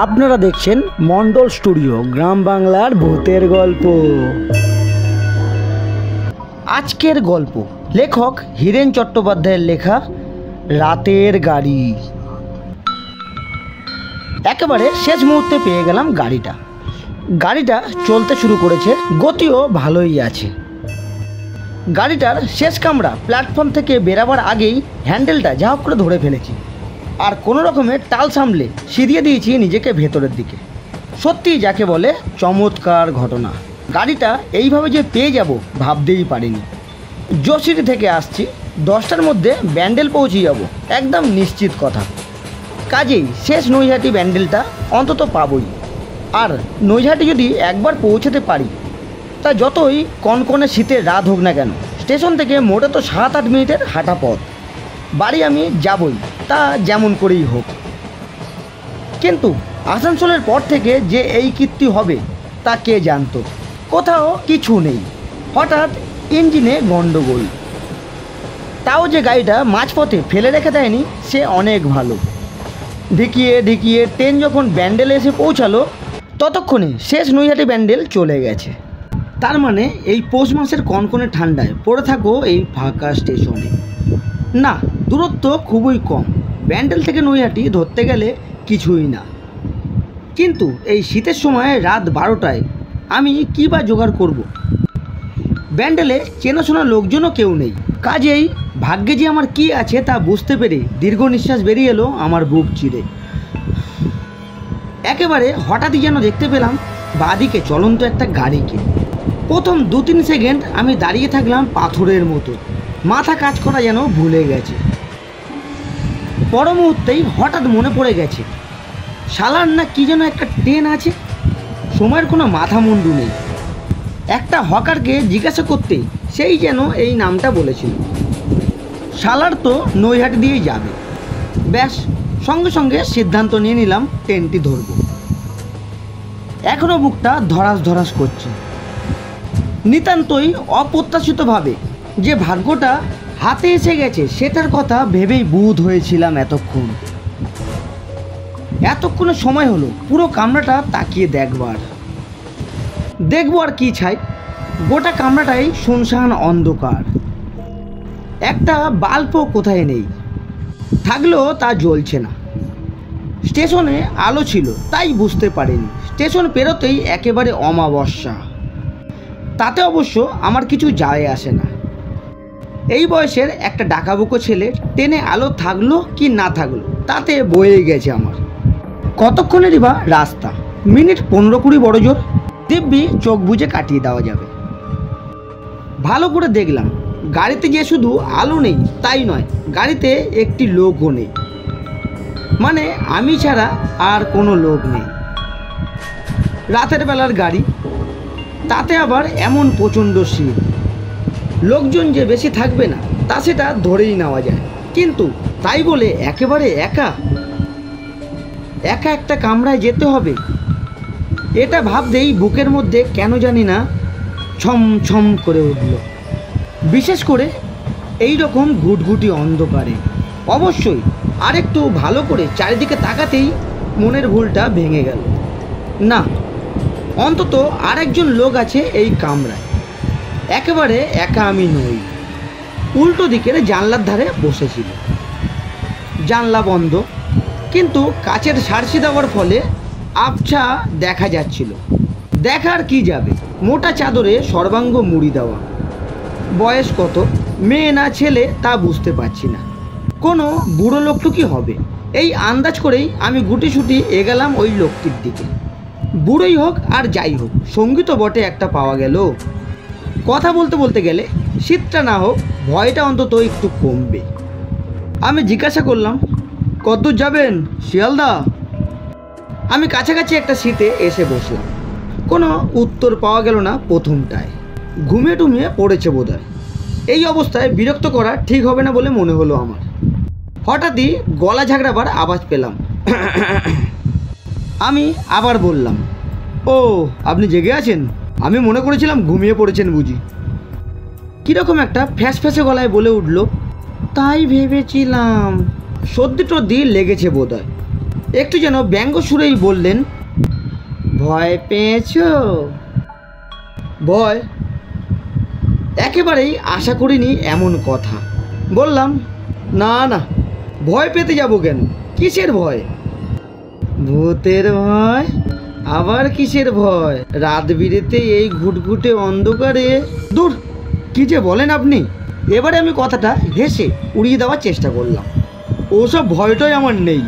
আপনারা দেখছেন মন্ডল স্টুডিও, গ্রাম বাংলার ভূতের গল্প। আজকের গল্প লেখক হীরেন চট্টোপাধ্যায়ের লেখা রাতের গাড়ি। একেবারে শেষ মুহূর্তে পেয়ে গেলাম গাড়িটা চলতে শুরু করেছে, গতিও ভালোই আছে। গাড়িটার শেষ কামরা প্ল্যাটফর্ম থেকে বেরাবার আগেই হ্যান্ডেলটা যা হোক করে ধরে ফেলেছি, আর কোনো রকমের টাল সামলে সিরিয়ে দিয়েছি নিজেকে ভেতরের দিকে। সত্যি যাকে বলে চমৎকার ঘটনা। গাড়িটা এইভাবে যে পেয়ে যাব ভাবতেই পারিনি। যশিরি থেকে আসছি, 10টার মধ্যে ব্যান্ডেল পৌঁছে যাব, একদম নিশ্চিত কথা। কাজেই শেষ নৈহাটি ব্যান্ডেলটা অন্তত পাবই। আর নৈহাটি যদি একবার পৌঁছাতে পারি, তা যতই কনকনে শীতের রাত হোক না কেন, স্টেশন থেকে মোটে তো 7-8 মিনিটের হাঁটা পথ। বাড়ি আমি যাবই, তা যেমন করেই হোক। কিন্তু আসানসোলের পর থেকে যে এই কীর্তি হবে তা কে জানতো। কোথাও কিছু নেই, হঠাৎ ইঞ্জিনে গণ্ডগোল। তাও যে গাড়িটা মাঝপথে ফেলে রেখে দেয়নি সে অনেক ভালো। ঢিকিয়ে ট্রেন যখন ব্যান্ডেলে এসে পৌঁছালো, ততক্ষণে শেষ নৈহাটি ব্যান্ডেল চলে গেছে। তার মানে এই পৌষ মাসের কনকনে ঠান্ডায় পড়ে থাকো এই ফাঁকা স্টেশনে। না, দূরত্ব খুবই কম, ব্যান্ডেল থেকে নৈহাটি ধরতে গেলে কিছুই না। কিন্তু এই শীতের সময় রাত 12টায় আমি কী বা জোগাড় করব? ব্যান্ডেলে চেনাশোনা লোকজনও কেউ নেই। কাজেই ভাগ্যে যে আমার কি আছে তা বুঝতে পেরে দীর্ঘ নিঃশ্বাস বেরিয়ে এলো আমার বুক চিরে। একেবারে হঠাৎই যেন দেখতে পেলাম বাঁদিকে চলন্ত একটা গাড়িকে। প্রথম 2-3 সেকেন্ড আমি দাঁড়িয়ে থাকলাম পাথরের মতো, মাথা কাজ করা যেন ভুলে গেছে। পর মুহূর্তেই হঠাৎ মনে পড়ে গেছে শালার না কি যেন একটা ট্রেন আছে। সময়ের কোনো মাথা মুন্ডু নেই। একটা হকারকে জিজ্ঞাসা করতে সেই যেন এই নামটা বলেছিল। শালার তো নৈহাটি দিয়েই যাবে। ব্যাস, সঙ্গে সঙ্গে সিদ্ধান্ত নিয়ে নিলাম ট্রেনটি ধরব। এখনও বুকটা ধরাস করছে। নিতান্তই অপ্রত্যাশিতভাবে যে ভাগ্যটা হাতে এসে গেছে সেটার কথা ভেবেই বুঁদ হয়েছিলাম এতক্ষণে সময় হলো পুরো কামরাটা তাকিয়ে দেখবো আর কি ছাই। গোটা কামরাটাই শুনশান অন্ধকার। একটা বাল্বও কোথায় নেই, থাকলেও তা জ্বলছে না। স্টেশনে আলো ছিল তাই বুঝতে পারিনি। স্টেশন পেরোতেই একেবারে অমাবস্যা। তাতে অবশ্য আমার কিছু যায় আসে না। এই বয়সের একটা ডাকাবুকো ছেলে ট্রেনে আলো থাকলো কি না থাকলো তাতে বয়ে গেছে আমার। কতক্ষণেরই বা রাস্তা, মিনিট 15-20 বড় জোর। দিব্যি চোখ বুজে কাটিয়ে দেওয়া যাবে। ভালো করে দেখলাম গাড়িতে যে শুধু আলো নেই তাই নয়, গাড়িতে একটি লোকও নেই। মানে আমি ছাড়া আর কোনো লোক নেই। রাতের বেলার গাড়ি, তাতে আবার এমন প্রচণ্ড শীত। লোকজন যে বেশি থাকবে না তা সেটা ধরেই নেওয়া যায়, কিন্তু তাই বলে একেবারে একা একটা কামরায় যেতে হবে, এটা ভাবতেই বুকের মধ্যে কেন জানি না ছম করে উঠল। বিশেষ করে এই রকম ঘুটঘুটি অন্ধকারে। অবশ্যই আরেকটু ভালো করে চারিদিকে তাকাতেই মনের ভুলটা ভেঙে গেল। না, অন্তত আরেকজন লোক আছে এই কামরায়। একেবারে একা আমি নই। উল্টো দিকের জানলার ধারে বসেছিল। জানলা বন্ধ, কিন্তু কাচের সার্সি দেওয়ার ফলে আবছা দেখা যাচ্ছিল। দেখার কি যাবে, মোটা চাদরে সর্বাঙ্গ মুড়ি দেওয়া। বয়স কত, মেয়ে না ছেলে তা বুঝতে পারছি না। কোনো বুড়ো লোকটুকি হবে এই আন্দাজ করেই আমি গুটিসুটি এগেলাম ওই লোকটির দিকে। বুড়োই হোক আর যাই হোক, সঙ্গী তো বটে একটা পাওয়া গেল। কথা বলতে গেলে শীতটা না হোক, ভয়টা অন্তত একটু কমবে। আমি জিজ্ঞাসা করলাম, কতদূর যাবেন শিয়ালদা? আমি কাছাকাছি একটা সিটে এসে বসলাম। কোনো উত্তর পাওয়া গেল না প্রথমটায়। ঘুমিয়ে পড়েছে বোধহয়। এই অবস্থায় বিরক্ত করা ঠিক হবে না বলে মনে হলো আমার। হঠাৎই গলা ঝাগড়াবার আওয়াজ পেলাম। আমি আবার বললাম, ও আপনি জেগে আছেন? আমি মনে করেছিলাম ঘুমিয়ে পড়েছেন বুঝি। কীরকম একটা ফ্যাঁসে গলায় বলে উঠল, তাই ভেবেছিলাম। সর্দি টর্দি লেগেছে বোধহয়। একটু যেন ব্যঙ্গ সুরেই বললেন, ভয় পেয়েছো? ভয়? একেবারেই আশা করিনি এমন কথা। বললাম, না না, ভয় পেতে যাব কেন? কিসের ভয়? ভূতের ভয়? আবার কিসের ভয়? রাত বিরেতে এই ঘুটঘুটে অন্ধকারে? দূর, কি যে বলেন আপনি। এবারে আমি কথাটা হেসে উড়িয়ে দেওয়ার চেষ্টা করলাম। ওসব ভয়টাই আমার নেই।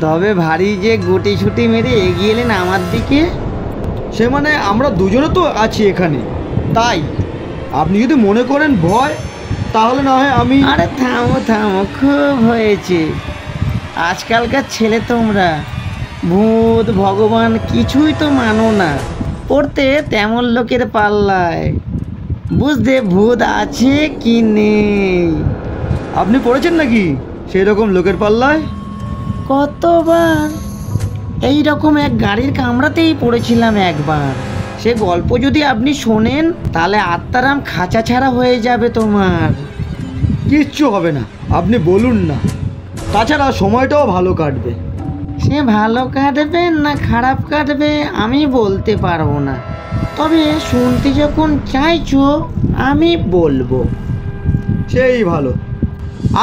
তবে ভারী যে গুটি ছুটি মেরে এগিয়ে এলেন আমার দিকে। সে মানে আমরা দুজনে তো আছি এখানে, তাই আপনি যদি মনে করেন ভয়, তাহলে না হয় আমি। আরে থামো থামো, খুব হয়েছে। আজকালকার ছেলে তোমরা ভূত ভগবান কিছুই তো মানো না। পড়তে তেমন লোকের পাল্লায়, বুঝতে ভূত আছে কি নেই। আপনি পড়েছেন নাকি সেই রকম লোকের পাল্লায়? কতবার এই রকম এক গাড়ির কামড়াতেই পড়েছিলাম একবার। সে গল্প যদি আপনি শোনেন তাহলে আত্মারাম খাঁচা ছাড়া হয়ে যাবে তোমার। কিচ্ছু হবে না, আপনি বলুন না। তাছাড়া সময়টাও ভালো কাটবে। সে ভালো কাটবে না খারাপ কাটবে আমি বলতে পারবো না, তবে শুনতে যখন চাইছো আমি বলবো। সেই ভালো।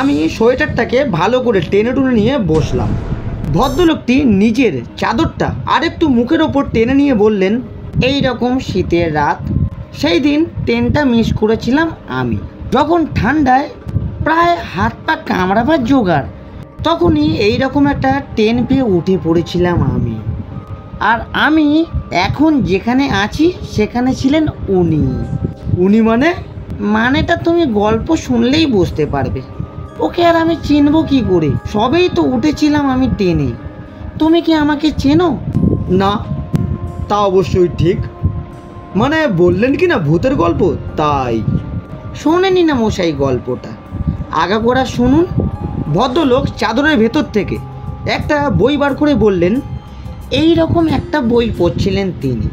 আমি সোয়েটারটাকে ভালো করে টেনে টুনে নিয়ে বসলাম। ভদ্রলোকটি নিজের চাদরটা আরেকটু মুখের ওপর টেনে নিয়ে বললেন, এই রকম শীতের রাত সেই দিন ট্রেনটা মিস করেছিলাম আমি। যখন ঠান্ডায় প্রায় হাত পা কামড়াবার জোগাড়, তখনই এই রকম একটা ট্রেন পেয়ে উঠে পড়েছিলাম আমি। আর আমি এখন যেখানে আছি সেখানে ছিলেন উনি। উনি মানে? মানেটা তুমি গল্প শুনলেই বুঝতে পারবে। ওকে আর আমি চিনবো কি করে? সবেই তো উঠেছিলাম আমি ট্রেনে। তুমি কি আমাকে চেনো? না, তা অবশ্যই ঠিক। মানে বললেন কি না ভূতের গল্প, তাই। শোনেনি না মশাই গল্পটা? আগাগোড়া শুনুন। ভদ্রলোক চাদরের ভেতর থেকে একটা বই বার করে বললেন, এই রকম একটা বই পড়ছিলেন তিনি।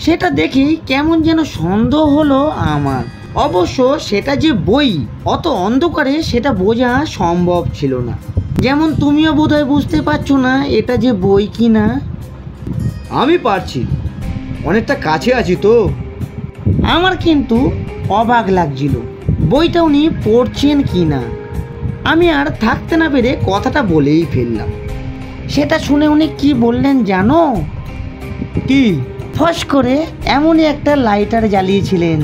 সেটা দেখি কেমন যেন সন্দেহ হলো আমার। অবশ্য সেটা যে বই, অত অন্ধকারে সেটা বোঝা সম্ভব ছিল না। যেমন তুমিও বোধহয় বুঝতে পারছো না এটা যে বই কি না। আমি পারছি, অনেকটা কাছে আছি তো। আমার কিন্তু অবাক লাগছিল বইটা উনি পড়ছেন কি না। আমি আর থাকতে না পেরে কথাটা বলেই ফেললাম। সেটা শুনে উনি কি বললেন জানো? কি? ফস করে এমনই একটা লাইটার জ্বালিয়েছিলেন।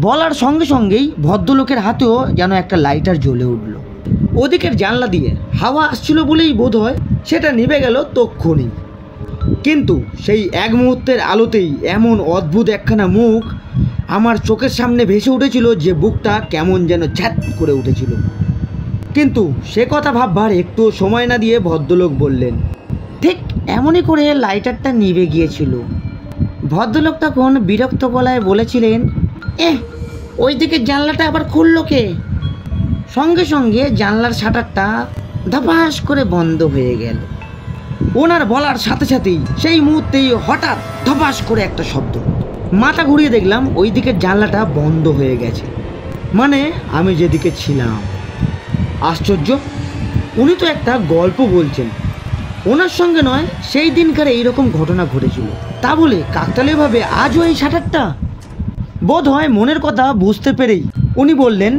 বলার সঙ্গে সঙ্গেই ভদ্রলোকের হাতেও যেন একটা লাইটার জ্বলে উঠল। ওদিকের জানলা দিয়ে হাওয়া আসছিল বলেই বোধ হয় সেটা নিভে গেল তক্ষুনি। কিন্তু সেই এক মুহূর্তের আলোতেই এমন অদ্ভুত একখানা মুখ আমার চোখের সামনে ভেসে উঠেছিল যে বুকটা কেমন যেন ঝ্যাট করে উঠেছিল। কিন্তু সে কথা ভাববার একটু সময় না দিয়ে ভদ্রলোক বললেন, ঠিক এমনই করে লাইটারটা নিভে গিয়েছিল। ভদ্রলোক তখন বিরক্ত গলায় বলেছিলেন, ওই দিকে জানলাটা আবার খুললো কে? সঙ্গে সঙ্গে জানলার শাটারটা ধপাস করে বন্ধ হয়ে গেল। ওনার বলার সাথে সাথেই সেই মুহূর্তেই হঠাৎ ধপাস করে একটা শব্দ। মাথা ঘুরিয়ে দেখলাম ওই দিকের জানলাটা বন্ধ হয়ে গেছে, মানে আমি যেদিকে ছিলাম। আশ্চর্য, উনি তো একটা গল্প বলছেন। ওনার সঙ্গে নয় সেই দিনকার এইরকম ঘটনা ঘটেছিল, তা বলে কাকতালীয়ভাবে আজও এই শাটারটা? বোধ হয় মনের কথা বুঝতে পেরেই উনি বললেন,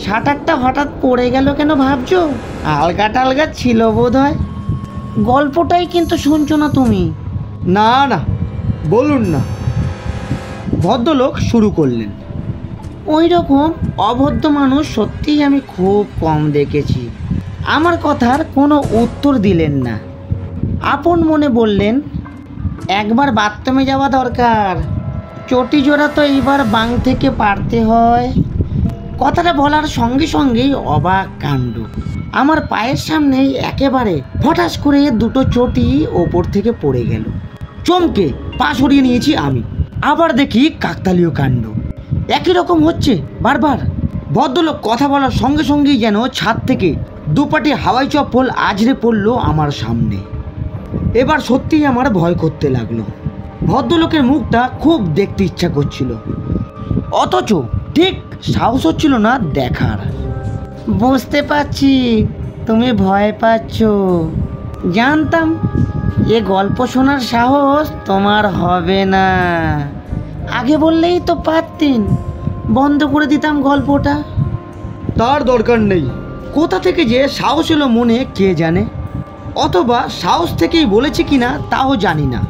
শাটারটা হঠাৎ পড়ে গেল কেন ভাবছো? আলগা টালগা ছিল বোধ হয়। গল্পটাই কিন্তু শুনছো না তুমি। না না, বলুন না। ভদ্রলোক শুরু করলেন, ওই রকম অভদ্র মানুষ সত্যিই আমি খুব কম দেখেছি। আমার কথার কোনো উত্তর দিলেন না। আপন মনে বললেন, একবার বাথরুমে যাওয়া দরকার, চটি জোড়া তো এইবার বাং থেকে পারতে হয়। কথাটা বলার সঙ্গে সঙ্গেই অবাক কাণ্ড। আমার পায়ের সামনেই একেবারে ফটাস করে দুটো চটি ওপর থেকে পড়ে গেল। চমকে পা সরিয়ে নিয়েছি আমি। আবার দেখি কাকতালীয় কাণ্ড একই রকম হচ্ছে বারবার। ভদ্রলোক কথা বলার সঙ্গে সঙ্গেই যেন ছাদ থেকে দুপাটি হাওয়াই চপ্পল আছড়ে পড়লো আমার সামনে। এবার সত্যিই আমার ভয় করতে লাগলো। ভদ্রলোকের মুখটা খুব দেখতে ইচ্ছা করছিল, অথচ ঠিক সাহস হচ্ছিল না দেখার। বুঝতে পারছি তুমি ভয় পাচ্ছ। জানতাম এ গল্প শোনার সাহস তোমার হবে না। আগে বললেই তো পারতেন, বন্ধ করে দিতাম গল্পটা। তার দরকার নেই। কোথা থেকে যে সাহস এলো মনে কে জানে, অথবা সাহস থেকেই বলেছি কিনা তাও জানি না।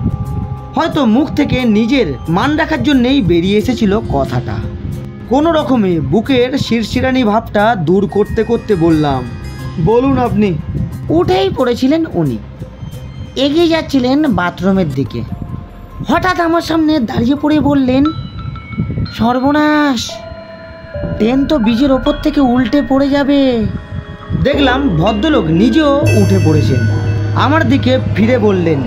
হয়তো মুখ থেকে নিজের মান রাখার জন্যেই বেরিয়ে এসেছিল কথাটা। কোনো রকমে বুকের শিরশিরানি ভাবটা দূর করতে করতে বললাম, বলুন আপনি। উঠেই পড়েছিলেন উনি, এগিয়ে যাচ্ছিলেন বাথরুমের দিকে। হঠাৎ আমার সামনে দাঁড়িয়ে পড়ে বললেন, সর্বনাশ, ট্রেন তো ব্রিজের ওপর থেকে উল্টে পড়ে যাবে। দেখলাম ভদ্রলোক নিজেও উঠে পড়েছেন। আমার দিকে ফিরে বললেন,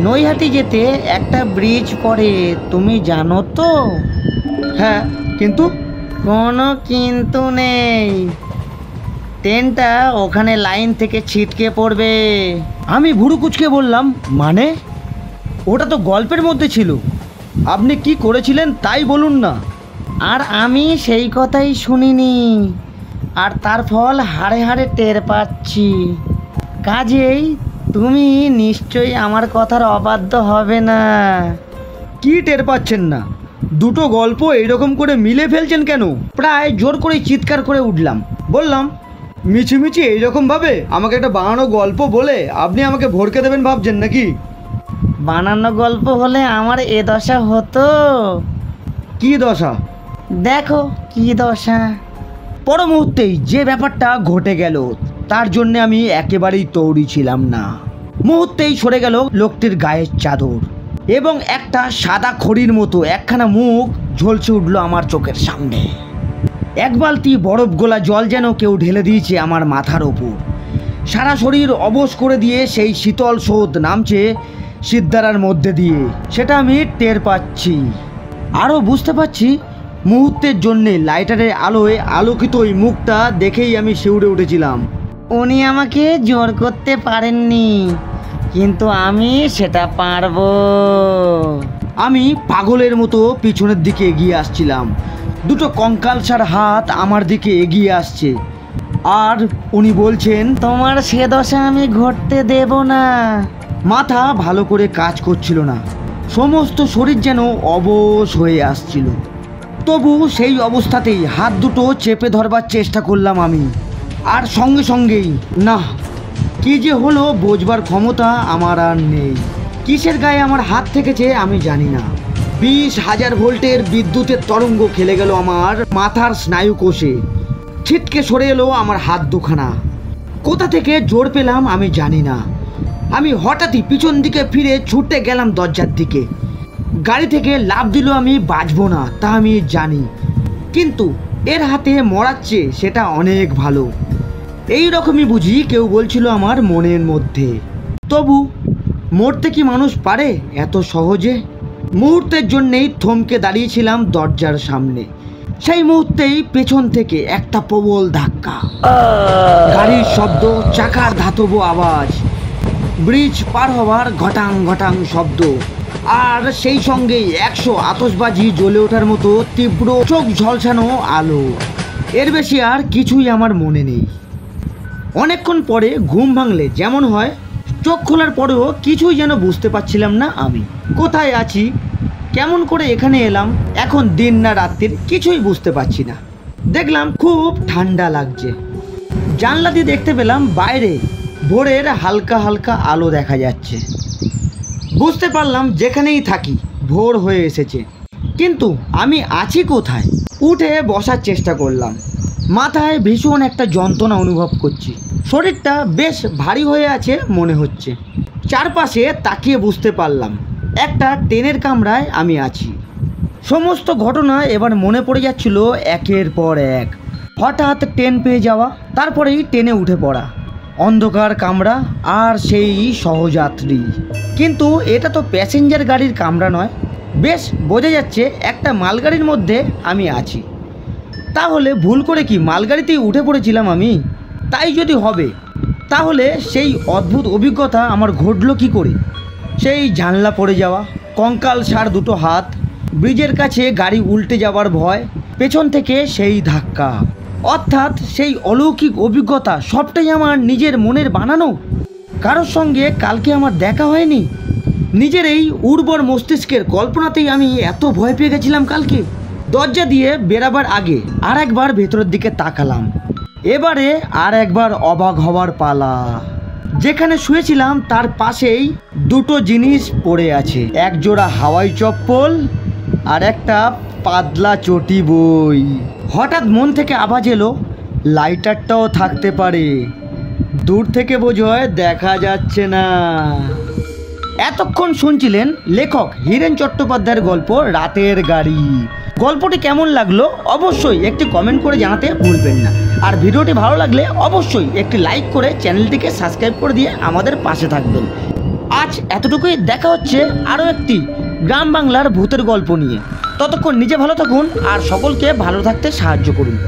নৈহাটি যেতে একটা ব্রিজ পড়ে, তুমি জানো তো? হ্যাঁ, কিন্তু? কোনো কিন্তু নেই, ট্রেনটা ওখানে লাইন থেকে ছিটকে পড়বে। আমি ভুরু কুচকে বললাম, মানে? ওটা তো গল্পের মধ্যে ছিল, আপনি কি করেছিলেন তাই বলুন না। আর আমি সেই কথাই শুনিনি, আর তার ফল হাড়ে হাড়ে টের পাচ্ছি। কাজেই তুমি নিশ্চয়ই আমার কথার অবাধ্য হবে না। কি টের পাচ্ছেন না? দুটো গল্প এইরকম করে মিলে ফেলছেন কেন? প্রায় জোর করে চিৎকার করে উঠলাম। বললাম, মিছিমিছি এইরকমভাবে আমাকে একটা বানানো গল্প বলে আপনি আমাকে ভড়কে দেবেন ভাবছেন নাকি? বানানো গল্প হলে আমার এ দশা হতো। কি দশা? দেখো কি দশা। পর মুহূর্তেই যে ব্যাপারটা ঘটে গেল তার জন্য আমি একেবারেই তৈরি ছিলাম না। মুহূর্তেই সরে গেল লোকটির গায়ের চাদর, এবং একটা সাদা খড়ির মতো একখানা মুখ ঝলসে উঠল আমার চোখের সামনে। এক বালতি বরফ গোলা জল যেন কেউ ঢেলে দিয়েছে আমার মাথার ওপর। সারা শরীর অবশ করে দিয়ে সেই শীতল স্রোত নামছে সিদ্ধারার মধ্যে দিয়ে, সেটা আমি টের পাচ্ছি। আরও বুঝতে পারছি, মুহূর্তের জন্যে লাইটারের আলোয় আলোকিত ওই মুখটা দেখেই আমি শিউরে উঠেছিলাম। উনি আমাকে জোর করতে পারেননি, কিন্তু আমি সেটা পারবো। আমি পাগলের মতো পিছনের দিকে এগিয়ে আসছিলাম। দুটো কঙ্কালসার হাত আমার দিকে এগিয়ে আসছে, আর উনি বলছেন, তোমার সে দশা আমি ঘটতে দেব না। মাথা ভালো করে কাজ করছিল না, সমস্ত শরীর যেন অবশ হয়ে আসছিল। তবু সেই অবস্থাতেই হাত দুটো চেপে ধরবার চেষ্টা করলাম আমি, আর সঙ্গে সঙ্গেই না, কি যে হলো বোঝবার ক্ষমতা আমার আর নেই। কিসের গায়ে আমার হাত থেকেছে আমি জানি না। 20,000 ভোল্টের বিদ্যুতের তরঙ্গ খেলে গেল আমার মাথার স্নায়ু কোষে। ছিটকে সরে এলো আমার হাত দুখানা। কোথা থেকে জোর পেলাম আমি জানি না। আমি হঠাৎই পিছন দিকে ফিরে ছুটে গেলাম দরজার দিকে। গাড়ি থেকে লাফ দিল আমি বাঁচবো না তা আমি জানি, কিন্তু এর হাতে মরাচ্ছে সেটা অনেক ভালো। এই রকমই বুঝি কেউ বলছিল আমার মনের মধ্যে। তবু মরতে কি মানুষ পারে এত সহজে? মুহূর্তের জন্যেই থমকে দাঁড়িয়েছিলাম দরজার সামনে। সেই মুহূর্তেই পেছন থেকে একটা প্রবল ধাক্কা, গাড়ির শব্দ, চাকার ধাতব আওয়াজ, ব্রিজ পার হওয়ার ঘটাং ঘটাং শব্দ, আর সেই সঙ্গেই 100 আতশবাজি জ্বলে ওঠার মতো তীব্র চোখ ঝলসানো আলো। এর বেশি আর কিছুই আমার মনে নেই। অনেকক্ষণ পরে ঘুম ভাঙলে যেমন হয়, চোখ খোলার পরেও কিছুই যেন বুঝতে পারছিলাম না আমি কোথায় আছি, কেমন করে এখানে এলাম, এখন দিন না রাত্রির কিছুই বুঝতে পারছি না। দেখলাম খুব ঠান্ডা লাগছে। জানলা দিয়ে দেখতে পেলাম বাইরে ভোরের হালকা হালকা আলো দেখা যাচ্ছে। বুঝতে পারলাম যেখানেই থাকি ভোর হয়ে এসেছে, কিন্তু আমি আছি কোথায়? উঠে বসার চেষ্টা করলাম। মাথায় ভীষণ একটা যন্ত্রণা অনুভব করছি, শরীরটা বেশ ভারী হয়ে আছে মনে হচ্ছে। চারপাশে তাকিয়ে বুঝতে পারলাম একটা ট্রেনের কামরায় আমি আছি। সমস্ত ঘটনা এবার মনে পড়ে যাচ্ছিল একের পর এক। হঠাৎ ট্রেন পেয়ে যাওয়া, তারপরেই ট্রেনে উঠে পড়া, অন্ধকার কামরা আর সেই সহযাত্রী। কিন্তু এটা তো প্যাসেঞ্জার গাড়ির কামরা নয়, বেশ বোঝা যাচ্ছে একটা মালগাড়ির মধ্যে আমি আছি। তাহলে ভুল করে কি মালগাড়িতেই উঠে পড়েছিলাম আমি? তাই যদি হবে, তাহলে সেই অদ্ভুত অভিজ্ঞতা আমার ঘটল কি করে? সেই জানলা পড়ে যাওয়া, কঙ্কাল সার দুটো হাত, ব্রিজের কাছে গাড়ি উল্টে যাওয়ার ভয়, পেছন থেকে সেই ধাক্কা, অর্থাৎ সেই অলৌকিক অভিজ্ঞতা সবটাই আমার নিজের মনের বানানো। কারোর সঙ্গে কালকে আমার দেখা হয়নি। নিজের এই উর্বর মস্তিষ্কের কল্পনাতেই আমি এত ভয় পেয়ে গেছিলাম কালকে। দরজা দিয়ে বেরাবার আগে আর একবার ভেতরের দিকে তাকালাম। এবারে আর একবার অবাক হওয়ার পালা। যেখানে শুয়েছিলাম তার পাশেই দুটো জিনিস পড়ে আছে, এক জোড়া হাওয়াই চপ্পল আর একটা পাতলা চটি বই। হঠাৎ মন থেকে আওয়াজ এলো, লাইটারটাও থাকতে পারে, দূর থেকে বোঝয় দেখা যাচ্ছে না। এতক্ষণ শুনছিলেন লেখক হীরেন চট্টোপাধ্যায়ের গল্প রাতের গাড়ি। গল্পটি কেমন লাগলো অবশ্যই একটি কমেন্ট করে জানাতে ভুলবেন না। আর ভিডিওটি ভালো লাগলে অবশ্যই একটি লাইক করে চ্যানেলটিকে সাবস্ক্রাইব করে দিয়ে আমাদের পাশে থাকবেন। আজ এতটুকুই, দেখা হচ্ছে আরও একটি গ্রাম বাংলার ভূতের গল্প নিয়ে। ততক্ষণ নিজে ভালো থাকুন আর সকলকে ভালো থাকতে সাহায্য করুন।